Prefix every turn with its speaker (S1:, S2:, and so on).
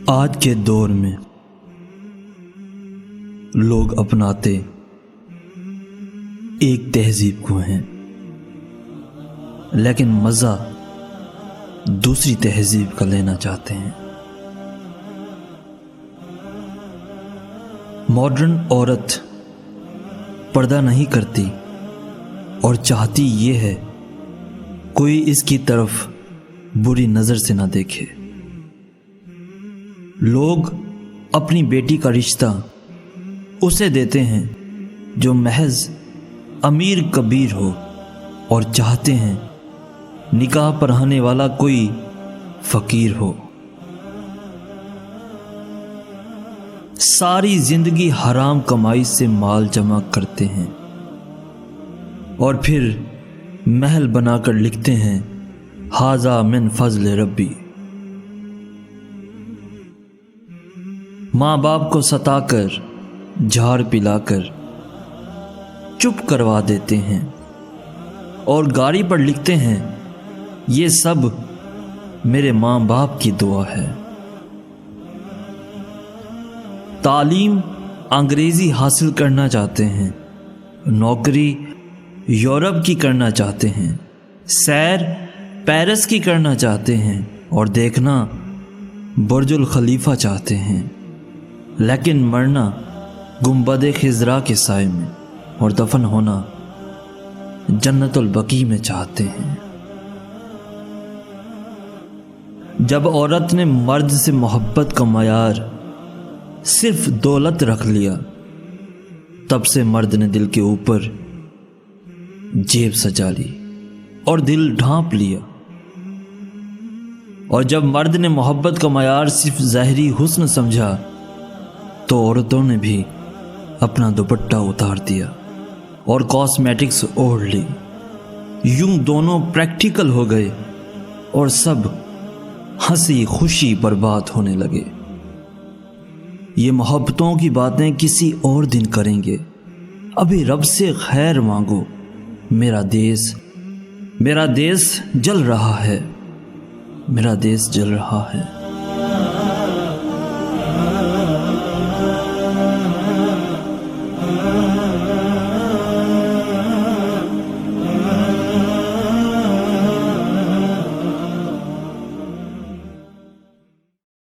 S1: آج کے دور میں لوگ اپناتے ایک تہذیب کو ہیں، لیکن مزہ دوسری تہذیب کا لینا چاہتے ہیں۔ ماڈرن عورت پردہ نہیں کرتی اور چاہتی یہ ہے کوئی اس کی طرف بری نظر سے نہ دیکھے۔ لوگ اپنی بیٹی کا رشتہ اسے دیتے ہیں جو محض امیر کبیر ہو، اور چاہتے ہیں نکاح پڑھانے والا کوئی فقیر ہو۔ ساری زندگی حرام کمائی سے مال جمع کرتے ہیں اور پھر محل بنا کر لکھتے ہیں ھذا من فضل ربی۔ ماں باپ کو ستا کر، جھاڑ پلا کر چپ کروا دیتے ہیں اور گاڑی پر لکھتے ہیں یہ سب میرے ماں باپ کی دعا ہے۔ تعلیم انگریزی حاصل کرنا چاہتے ہیں، نوکری یورپ کی کرنا چاہتے ہیں، سیر پیرس کی کرنا چاہتے ہیں اور دیکھنا برج الخلیفہ چاہتے ہیں، لیکن مرنا گنبد خضرا کے سائے میں اور دفن ہونا جنت البقیع میں چاہتے ہیں۔ جب عورت نے مرد سے محبت کا معیار صرف دولت رکھ لیا، تب سے مرد نے دل کے اوپر جیب سجا لی اور دل ڈھانپ لیا۔ اور جب مرد نے محبت کا معیار صرف ظاہری حسن سمجھا، تو عورتوں نے بھی اپنا دوپٹہ اتار دیا اور کاسمیٹکس اوڑھ لی۔ یوں دونوں پریکٹیکل ہو گئے اور سب ہنسی خوشی برباد ہونے لگے۔ یہ محبتوں کی باتیں کسی اور دن کریں گے، ابھی رب سے خیر مانگو۔ میرا دیس جل رہا ہے، میرا دیس جل رہا ہے۔